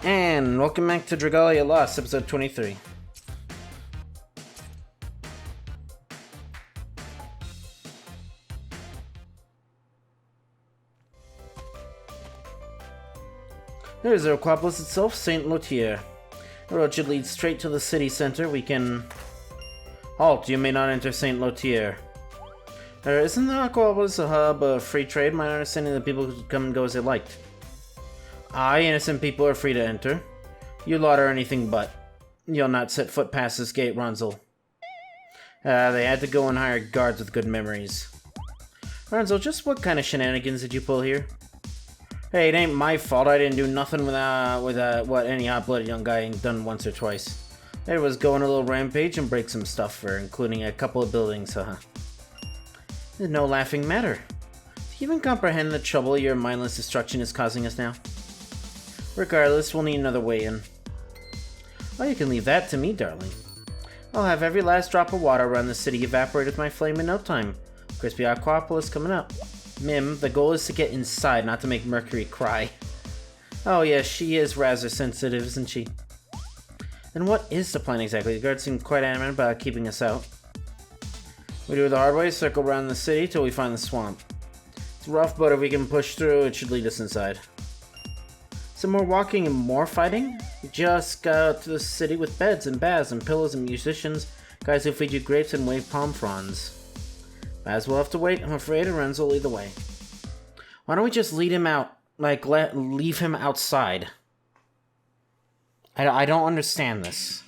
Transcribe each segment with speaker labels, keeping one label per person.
Speaker 1: And welcome back to Dragalia Lost, episode 23. There's the Aquapolis itself, St. Lotier. The road should lead straight to the city center. We can... Halt, you may not enter St. Lotier. Isn't the Aquapolis a hub of free trade? My understanding that people could come and go as they liked. Aye, innocent people are free to enter. You lot are anything but. You'll not set foot past this gate, Ronzel. They had to go and hire guards with good memories. Ronzel, just what kind of shenanigans did you pull here? Hey, it ain't my fault. I didn't do nothing with what any hot-blooded young guy ain't done once or twice. It was go on a little rampage and break some stuff including a couple of buildings, haha. It's no laughing matter. Do you even comprehend the trouble your mindless destruction is causing us now? Regardless, we'll need another way in. Oh, you can leave that to me, darling. I'll have every last drop of water around the city evaporate with my flame in no time. Crispy Aquapolis coming up. Mim, the goal is to get inside, not to make Mercury cry. Oh yes, she is rather sensitive, isn't she? And what is the plan exactly? The guards seem quite adamant about keeping us out. We do it the hard way, circle around the city till we find the swamp. It's rough, but if we can push through, it should lead us inside. Some more walking and more fighting? Just got out to the city with beds and baths and pillows and musicians, guys who feed you grapes and wave palm fronds. Baz will have to wait, I'm afraid, and Renzo will lead the way. Why don't we just lead him out? Like, leave him outside? I don't understand this.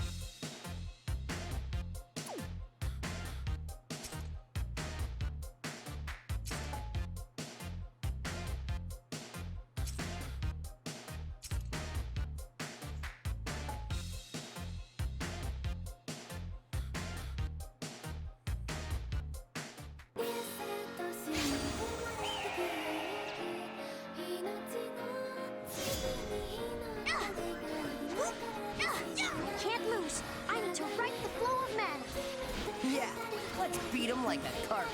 Speaker 2: Like a carp.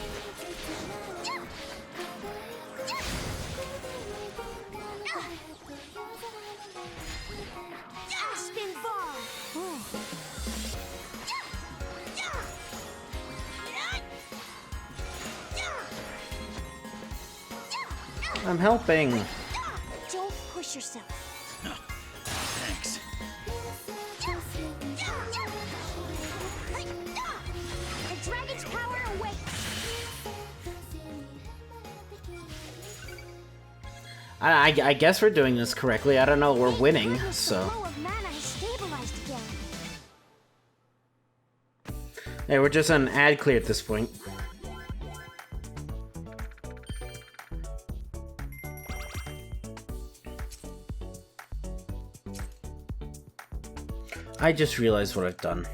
Speaker 2: Spin ball.
Speaker 1: I'm helping.
Speaker 2: Don't push yourself.
Speaker 3: Thanks.
Speaker 2: The dragon's power awaits.
Speaker 1: I guess we're doing this correctly. I don't know. We're winning, so.
Speaker 2: The flow of mana has stabilized again.
Speaker 1: Hey, we're just on ad clear at this point. I just realized what I've done.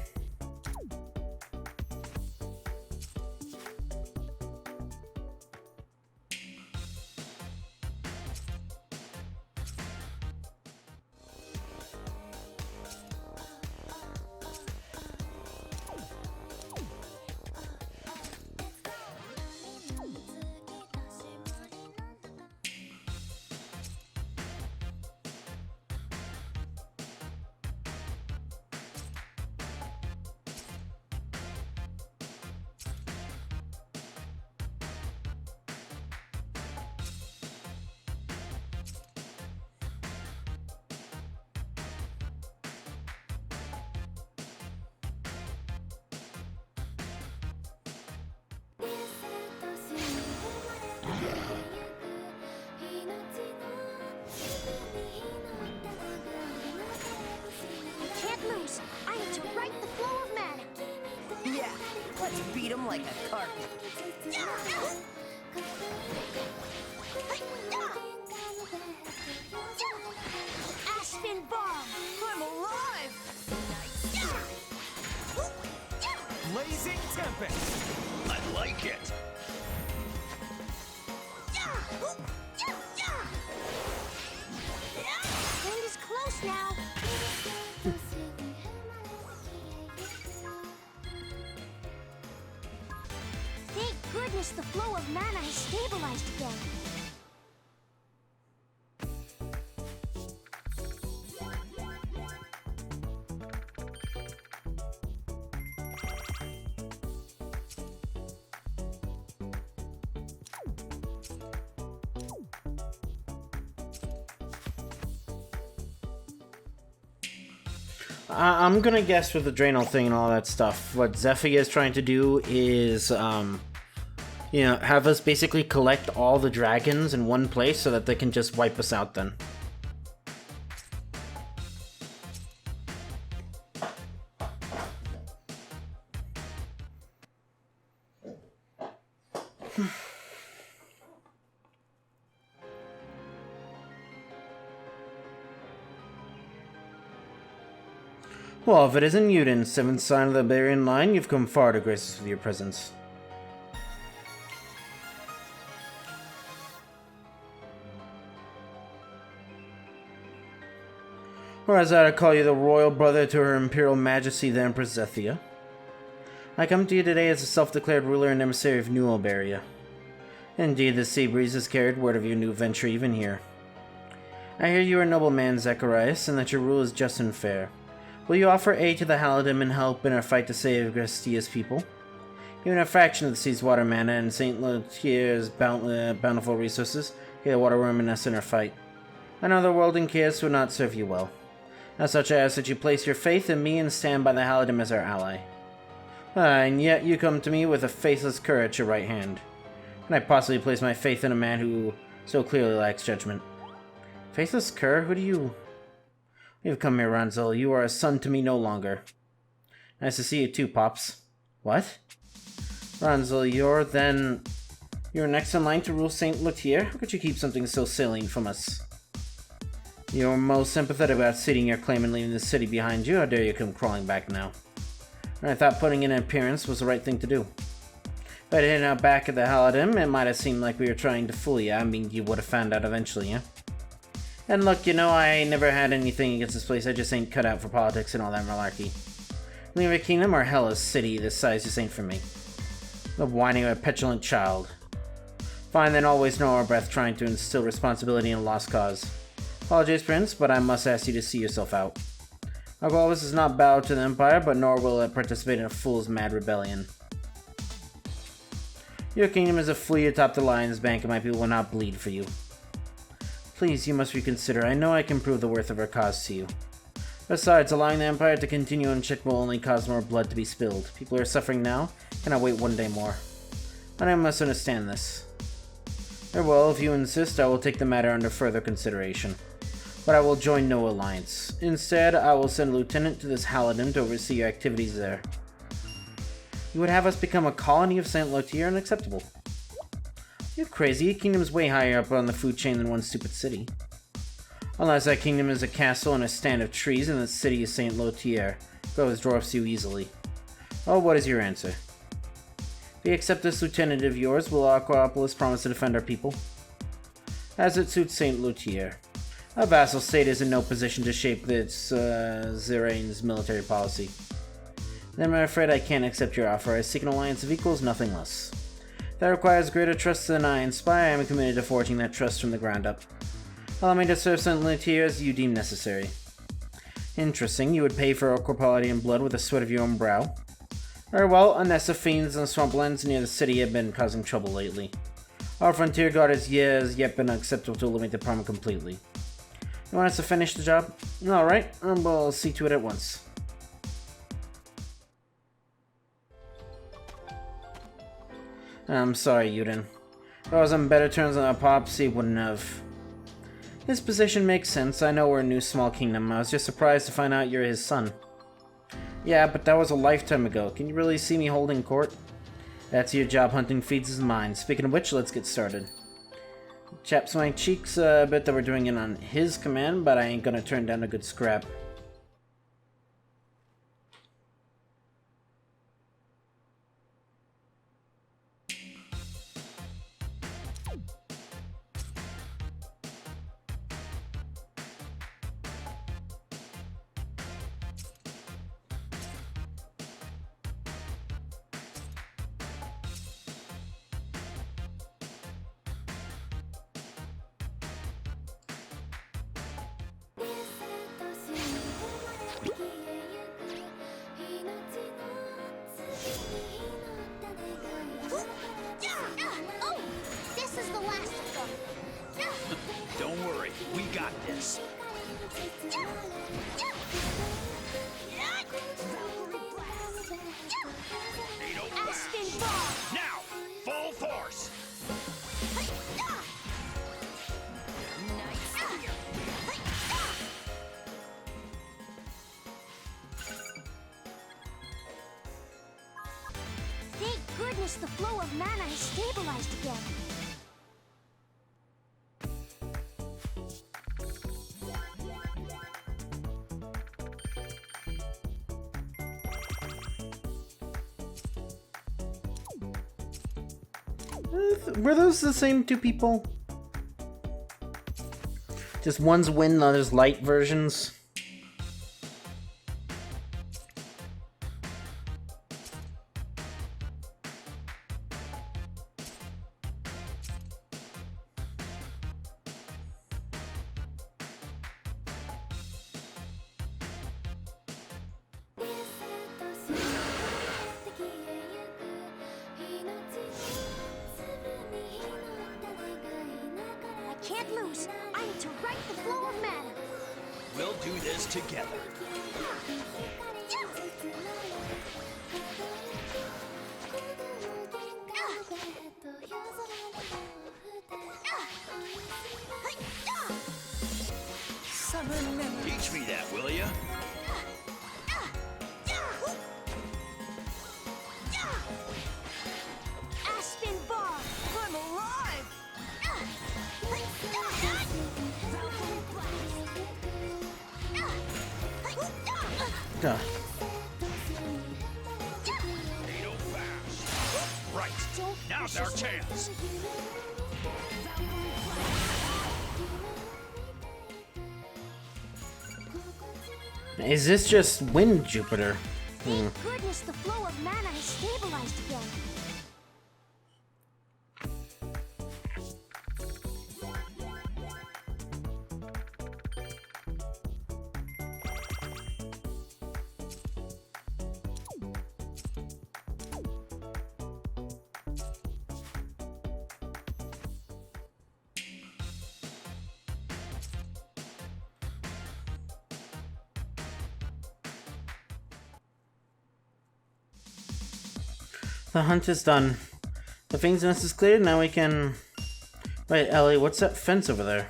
Speaker 2: I need to right the flow of mana.
Speaker 4: Yeah, let's beat him like a carp.
Speaker 2: Aspen bomb.
Speaker 4: I'm alive!
Speaker 3: Blazing Tempest. I like it.
Speaker 2: Wind is close now. Thank goodness the flow of mana has stabilized again.
Speaker 1: I'm gonna guess with the Draenor thing and all that stuff, what Zephyr is trying to do is, you know, have us basically collect all the dragons in one place so that they can just wipe us out then. Well, if it isn't Yuden, 7th sign of the Barbarian line, you've come far to grace us with your presence. Or as I call you, the royal brother to her Imperial Majesty, the Empress Zethia. I come to you today as a self-declared ruler and emissary of New Alberia. Indeed, the sea breeze has carried word of your new venture even here. I hear you are a noble man, Zacharias, and that your rule is just and fair. Will you offer aid to the Haladim and help in our fight to save Grestia's people? Even a fraction of the sea's water mana and St. Lotier's bountiful resources get a water worm in us in our fight. Another world in chaos would not serve you well. As such, I ask that you place your faith in me and stand by the Haladim as our ally. And yet you come to me with a faithless cur at your right hand. Can I possibly place my faith in a man who so clearly lacks judgment? Faithless cur? Who do you... You've come here, Ranzel. You are a son to me no longer. Nice to see you too, Pops. What? Ranzel, you're next in line to rule St. Lotier? How could you keep something so salient from us? You're most sympathetic about ceding your claim and leaving the city behind you. How dare you come crawling back now? I thought putting in an appearance was the right thing to do. If I didn't out back at the Haladim, it might have seemed like we were trying to fool you. I mean, you would have found out eventually, yeah? And look, you know, I never had anything against this place. I just ain't cut out for politics and all that malarkey. Leave a kingdom or Hellas city this size just ain't for me. The whining of a petulant child. Fine, then always know our breath trying to instill responsibility in a lost cause. Apologies, Prince, but I must ask you to see yourself out. Our goal is not bow to the Empire, but nor will it participate in a fool's mad rebellion. Your kingdom is a flea atop the Lion's Bank, and my people will not bleed for you. Please, you must reconsider. I know I can prove the worth of our cause to you. Besides, allowing the Empire to continue unchecked will only cause more blood to be spilled. People are suffering now, cannot wait one day more. And I must understand this. Very well, if you insist, I will take the matter under further consideration. But I will join no alliance. Instead, I will send a lieutenant to this Haladim to oversee your activities there. You would have us become a colony of St. Lotier? Unacceptable. You're crazy. Your kingdom's way higher up on the food chain than one stupid city. Unless that kingdom is a castle and a stand of trees and the city is St. Lotier. Goes dwarfs you easily. Oh, what is your answer? If we accept this lieutenant of yours, will Aquapolis promise to defend our people? As it suits St. Lotier. A vassal state is in no position to shape its Zyphreium's military policy. Then I'm afraid I can't accept your offer. I seek an alliance of equals, nothing less. That requires greater trust than I inspire. I am committed to forging that trust from the ground up. Allow me to serve St. Lotier as you deem necessary. Interesting. You would pay for equality and blood with the sweat of your own brow. Very well, a nest of fiends and swamplands near the city have been causing trouble lately. Our frontier guard has yet been acceptable to eliminate the problem completely. You want us to finish the job? Alright, we'll see to it at once. I'm sorry, Yuden. If I was on better terms than a Pops, he wouldn't have. His position makes sense. I know we're a new small kingdom. I was just surprised to find out you're his son. Yeah, but that was a lifetime ago. Can you really see me holding court? That's your job. Hunting feeds his mind. Speaking of which, let's get started. Chaps my cheeks a bit that we're doing it on his command, but I ain't gonna turn down a good scrap.
Speaker 2: Oh, this is the last of them.
Speaker 3: Don't worry, we got this.
Speaker 2: goodness, the flow of mana has stabilized again.
Speaker 1: Were those the same two people? Just one's wind, the other's light versions?
Speaker 2: I can't lose. I need to right the flow of mana.
Speaker 3: We'll do this together. Teach me that, will ya?
Speaker 2: Aspen bar.
Speaker 4: I'm alive!
Speaker 1: Duh.
Speaker 3: Ain't fast. Right. Now's our chance.
Speaker 1: Is this just Wind Jupiter?
Speaker 2: Thank goodness, the flow of mana has stabilized again.
Speaker 1: The hunt is done. The Fiend's Nest is cleared, now we can... Wait, Ellie, what's that fence over there?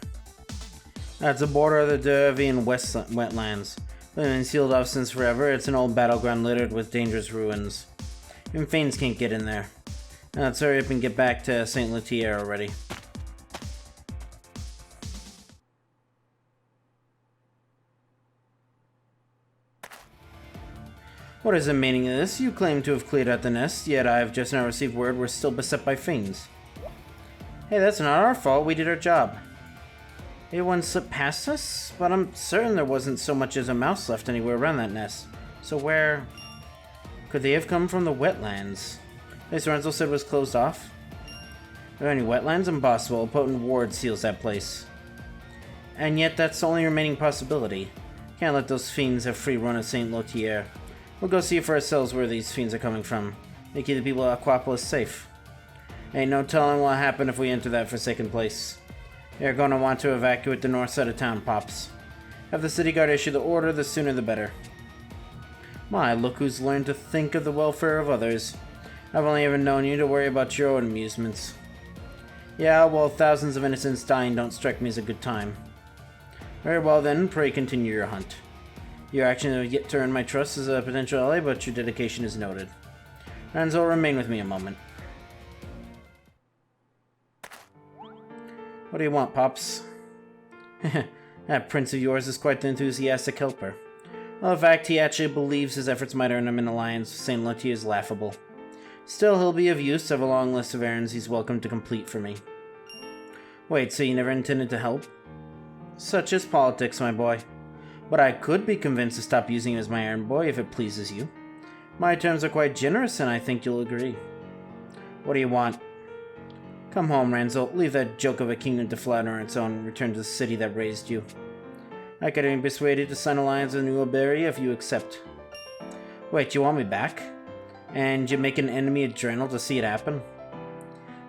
Speaker 1: That's the border of the Duravian wetlands. It's been sealed off since forever. It's an old battleground littered with dangerous ruins. Even Fiends can't get in there. Now let's hurry up and get back to St. Lutier already. What is the meaning of this? You claim to have cleared out the nest, yet I have just now received word we're still beset by fiends. Hey, that's not our fault. We did our job. Maybe one slipped past us? But I'm certain there wasn't so much as a mouse left anywhere around that nest. So where... could they have come from the wetlands? This Renzel said was closed off. Are there any wetlands? Impossible. A potent ward seals that place. And yet that's the only remaining possibility. Can't let those fiends have free run of St. Lothier. We'll go see for ourselves where these fiends are coming from. They keep the people of Aquapolis safe. Ain't no telling what'll happen if we enter that forsaken place. They're gonna want to evacuate the north side of town, Pops. Have the city guard issue the order, the sooner the better. My, look who's learned to think of the welfare of others. I've only ever known you to worry about your own amusements. Yeah, well, thousands of innocents dying don't strike me as a good time. Very well then, pray continue your hunt. Your actions have yet to earn my trust as a potential ally, but your dedication is noted. Renzel, remain with me a moment. What do you want, Pops? That prince of yours is quite the enthusiastic helper. Well, in fact, he actually believes his efforts might earn him an alliance with St. Lothier is laughable. Still, he'll be of use. I have a long list of errands he's welcome to complete for me. Wait, so you never intended to help? Such is politics, my boy. But I could be convinced to stop using him as my errand boy if it pleases you. My terms are quite generous, and I think you'll agree. What do you want? Come home, Renzel. Leave that joke of a kingdom to flatter on its own and return to the city that raised you. I could even persuade you to sign alliance with New Iberia if you accept. Wait, you want me back? And you make an enemy of Drenel to see it happen?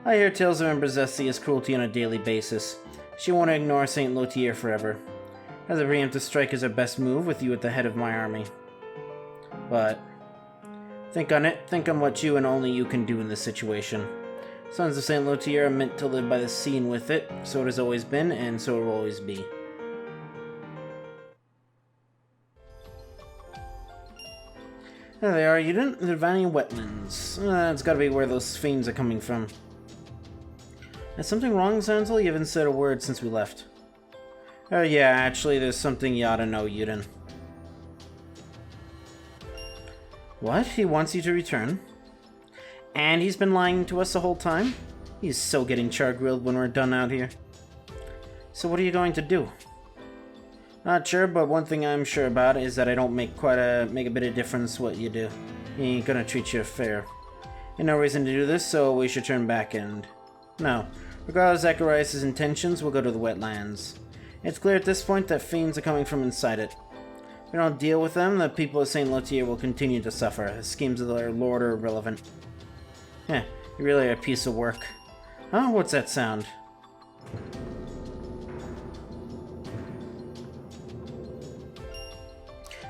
Speaker 1: I hear tales of Emberzestia's cruelty on a daily basis. She won't ignore St. Lothier forever. As a preemptive strike is our best move with you at the head of my army. But think on it. Think on what you and only you can do in this situation. Sons of St. Lothier are meant to live by the sea and with it. So it has always been, and so it will always be. There they are, Uden. The Vanny Wetlands. It's gotta be where those fiends are coming from. Is something wrong, Zanzel? You haven't said a word since we left. Oh yeah, actually there's something you ought to know, Uden. What? He wants you to return? And he's been lying to us the whole time? He's so getting char-grilled when we're done out here. So what are you going to do? Not sure, but one thing I'm sure about is that I don't make a bit of difference what you do. He ain't gonna treat you fair. Ain't no reason to do this, so we should turn back and... No. Regardless of Zacharias' intentions, we'll go to the wetlands. It's clear at this point that fiends are coming from inside it. If we don't deal with them, the people of St. Lothier will continue to suffer. The schemes of their lord are irrelevant. Heh, you're really a piece of work. Huh? What's that sound?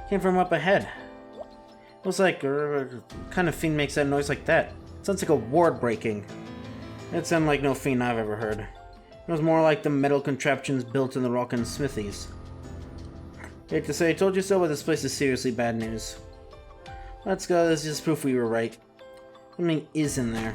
Speaker 1: Came from up ahead. It was like, what kind of fiend makes that noise like that? It sounds like a ward breaking. It sounded like no fiend I've ever heard. It was more like the metal contraptions built in the rock and smithies. Hate to say I told you so, but this place is seriously bad news. Let's go, this is proof we were right. Something is in there.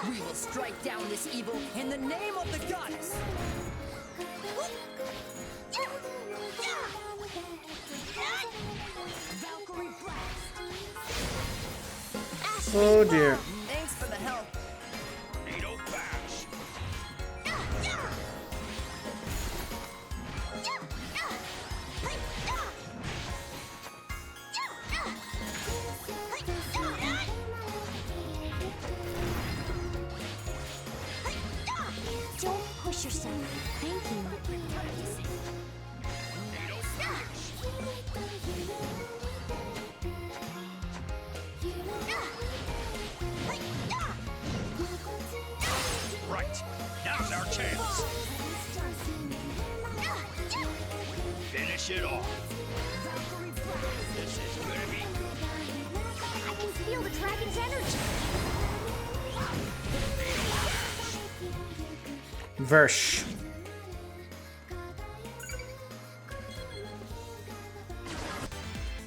Speaker 4: We will strike down this evil in the name of the goddess! Valkyrie blast!
Speaker 1: Oh dear.
Speaker 4: Thanks for the help.
Speaker 3: Tornado bash.
Speaker 2: Don't push yourself. Thank you.
Speaker 3: Tornado smash. Right. Now's our chance. Finish it off. This is gonna be
Speaker 2: I can feel the dragon's energy.
Speaker 1: Versh.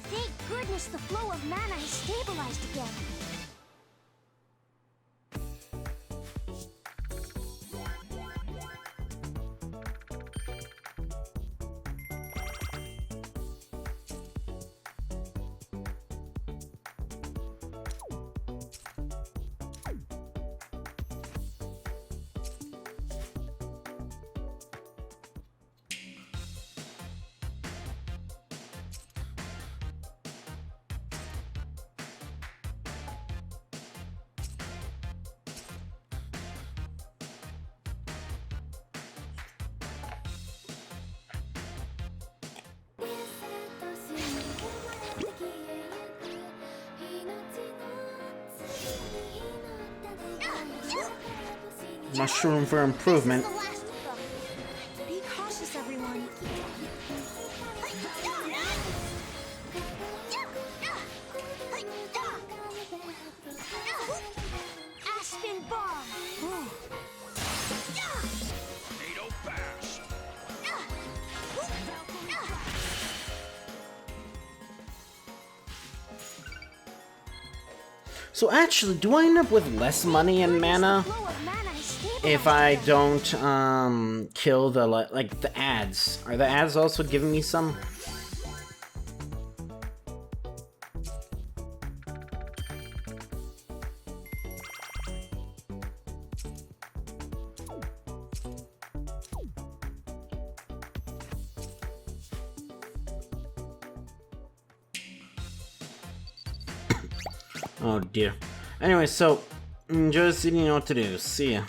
Speaker 2: Thank goodness the flow of mana has stabilized again.
Speaker 1: Mushroom for improvement.
Speaker 2: The last of them. Be cautious, everyone. Aspen bomb.
Speaker 3: tornado bash.
Speaker 1: So actually, do I end up with less money and mana
Speaker 2: The flow of mana has stabilized
Speaker 1: if I
Speaker 2: again.
Speaker 1: don't kill the like the ads? Are the ads also giving me some? Oh dear. Anyway, so enjoy this, you know what to do. See ya.